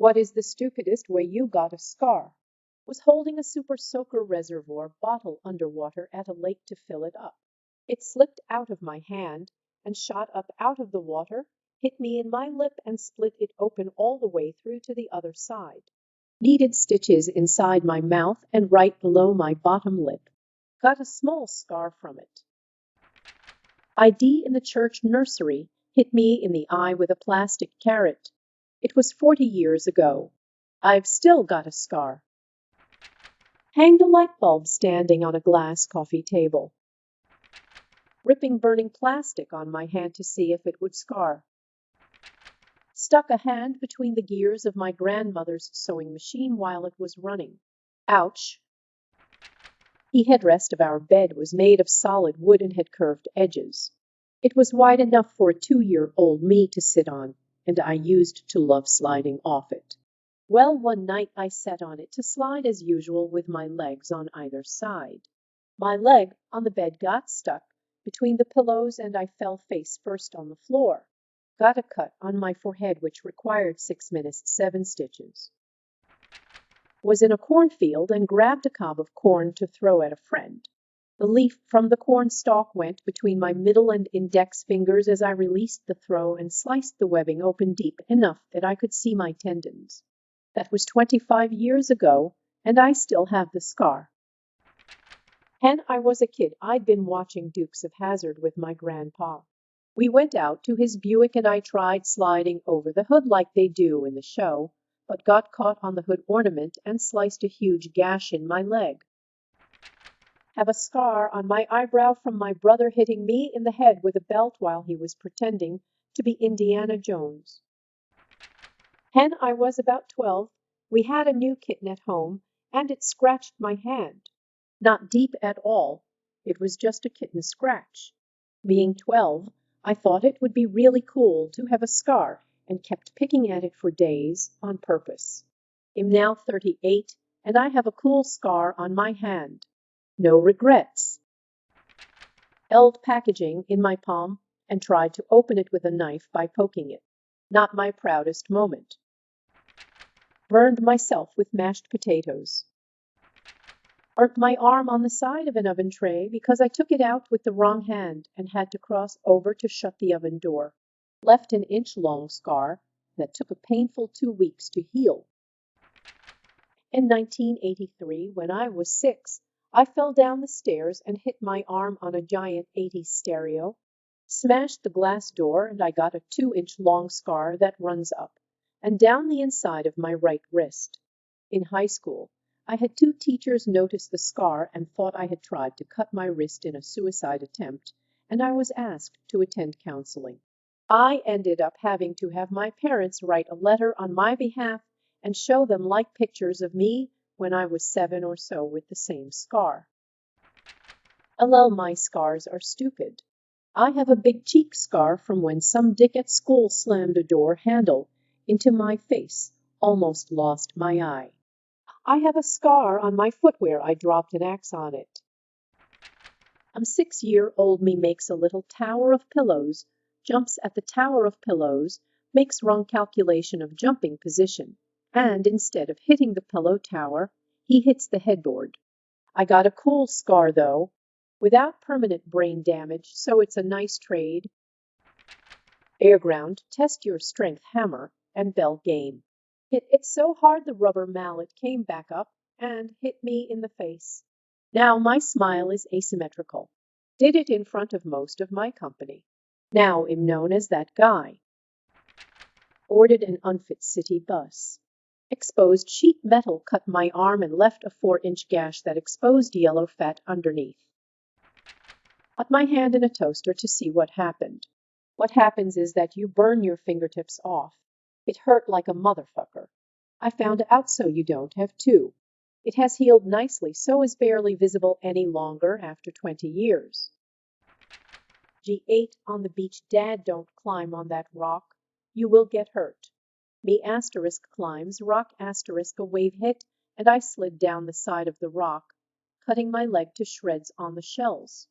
What is the stupidest way you got a scar? Was holding a super soaker reservoir bottle underwater at a lake to fill it up. It slipped out of my hand and shot up out of the water, hit me in my lip and split it open all the way through to the other side. Needed stitches inside my mouth and right below my bottom lip. Got a small scar from it. ID in the church nursery hit me in the eye with a plastic carrot. It was 40 years ago. I've still got a scar. Hanged a light bulb standing on a glass coffee table. Ripping burning plastic on my hand to see if it would scar. Stuck a hand between the gears of my grandmother's sewing machine while it was running. Ouch! The headrest of our bed was made of solid wood and had curved edges. It was wide enough for a 2-year-old me to sit on, and I used to love sliding off it. Well, one night I sat on it to slide as usual with my legs on either side. My leg on the bed got stuck between the pillows and I fell face first on the floor. Got a cut on my forehead which required 6 minutes 7 stitches. Was in a cornfield and grabbed a cob of corn to throw at a friend. The leaf from the corn stalk went between my middle and index fingers as I released the throw and sliced the webbing open deep enough that I could see my tendons. That was 25 years ago, and I still have the scar. When I was a kid, I'd been watching Dukes of Hazzard with my grandpa. We went out to his Buick and I tried sliding over the hood like they do in the show, but got caught on the hood ornament and sliced a huge gash in my leg. Have a scar on my eyebrow from my brother hitting me in the head with a belt while he was pretending to be Indiana Jones. When I was about 12, we had a new kitten at home, and it scratched my hand. Not deep at all. It was just a kitten scratch. Being 12, I thought it would be really cool to have a scar and kept picking at it for days on purpose. I'm now 38, and I have a cool scar on my hand. No regrets. Held packaging in my palm and tried to open it with a knife by poking it. Not my proudest moment. Burned myself with mashed potatoes. Burnt my arm on the side of an oven tray because I took it out with the wrong hand and had to cross over to shut the oven door. Left an inch-long scar that took a painful 2 weeks to heal. In 1983, when I was 6, I fell down the stairs and hit my arm on a giant 80s stereo. Smashed the glass door and I got a 2-inch-long scar that runs up and down the inside of my right wrist. In high school, I had 2 teachers notice the scar and thought I had tried to cut my wrist in a suicide attempt, and I was asked to attend counseling. I ended up having to have my parents write a letter on my behalf and show them like pictures of me when I was 7 or so with the same scar. Although my scars are stupid. I have a big cheek scar from when some dick at school slammed a door handle into my face, almost lost my eye. I have a scar on my foot where I dropped an axe on it. 6-year-old me makes a little tower of pillows, jumps at the tower of pillows, makes wrong calculation of jumping position, and instead of hitting the pillow tower, he hits the headboard. I got a cool scar though, without permanent brain damage, so it's a nice trade. Airground, test your strength hammer and bell game. Hit it so hard the rubber mallet came back up and hit me in the face. Now my smile is asymmetrical. Did it in front of most of my company. Now I'm known as that guy. Ordered an unfit city bus. Exposed sheet metal cut my arm and left a 4-inch gash that exposed yellow fat underneath. Put my hand in a toaster to see what happened. What happens is that you burn your fingertips off. It hurt like a motherfucker. I found out so you don't have to. It has healed nicely, so is barely visible any longer after 20 years. G8 on the beach. Dad, don't climb on that rock. You will get hurt. Me asterisk climbs rock asterisk a wave hit, and I slid down the side of the rock, cutting my leg to shreds on the shells.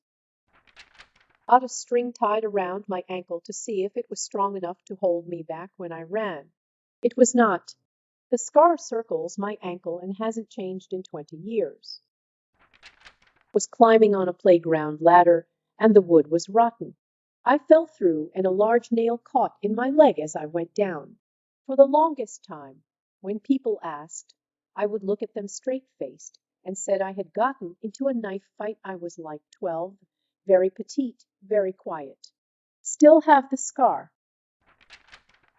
Got a string tied around my ankle to see if it was strong enough to hold me back when I ran. It was not. The scar circles my ankle and hasn't changed in 20 years. Was climbing on a playground ladder, and the wood was rotten. I fell through, and a large nail caught in my leg as I went down. For the longest time, when people asked, I would look at them straight-faced and said I had gotten into a knife fight. I was like 12, very petite, very quiet. Still have the scar.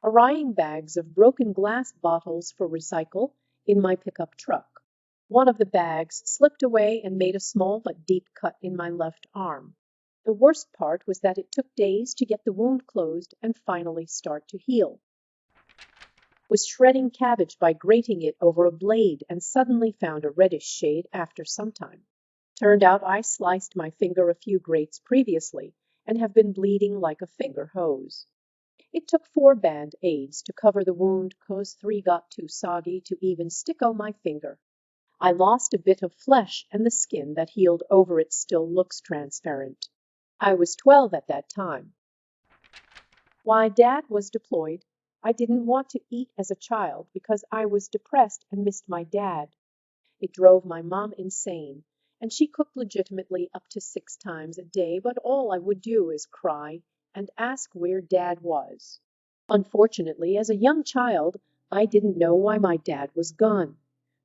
Carrying bags of broken glass bottles for recycle in my pickup truck. One of the bags slipped away and made a small but deep cut in my left arm. The worst part was that it took days to get the wound closed and finally start to heal. Was shredding cabbage by grating it over a blade and suddenly found a reddish shade after some time. Turned out I sliced my finger a few grates previously and have been bleeding like a finger hose. It took 4 band-aids to cover the wound 'cause 3 got too soggy to even stick on my finger. I lost a bit of flesh and the skin that healed over it still looks transparent. I was 12 at that time. Why Dad was deployed. I didn't want to eat as a child because I was depressed and missed my dad. It drove my mom insane, and she cooked legitimately up to 6 times a day, but all I would do is cry and ask where Dad was. Unfortunately, as a young child, I didn't know why my dad was gone.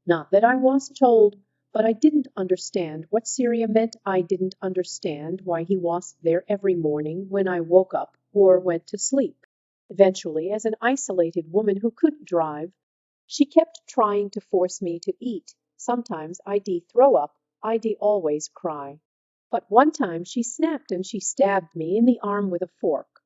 Not that I was told, but I didn't understand what Syria meant. I didn't understand why he was there every morning when I woke up or went to sleep. Eventually, as an isolated woman who couldn't drive, she kept trying to force me to eat. Sometimes I'd throw up, I'd always cry. But one time she snapped and she stabbed me in the arm with a fork.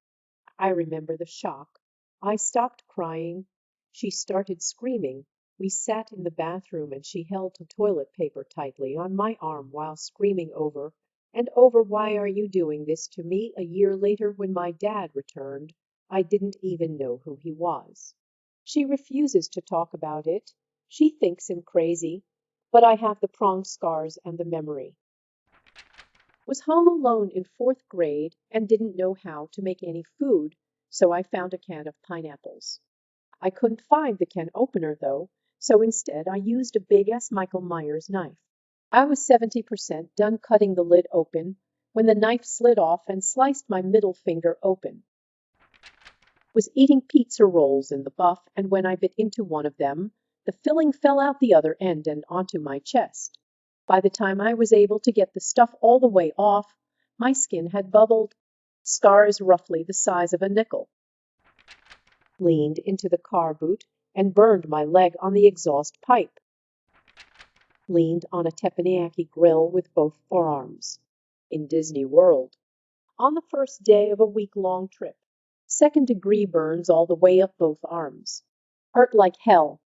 I remember the shock. I stopped crying. She started screaming. We sat in the bathroom and she held the toilet paper tightly on my arm while screaming over and over, "Why are you doing this to me?" A year later, when my dad returned, I didn't even know who he was. She refuses to talk about it. She thinks him crazy, but I have the prong scars and the memory. Was home alone in 4th grade and didn't know how to make any food, so I found a can of pineapples. I couldn't find the can opener though, so instead I used a big-ass Michael Myers knife. I was 70% done cutting the lid open when the knife slid off and sliced my middle finger open. Was eating pizza rolls in the buff, and when I bit into one of them, the filling fell out the other end and onto my chest. By the time I was able to get the stuff all the way off, my skin had bubbled. Scars roughly the size of a nickel. Leaned into the car boot and burned my leg on the exhaust pipe. Leaned on a teppanyaki grill with both forearms. In Disney World. On the first day of a week-long trip. 2nd-degree burns all the way up both arms. Hurt like hell.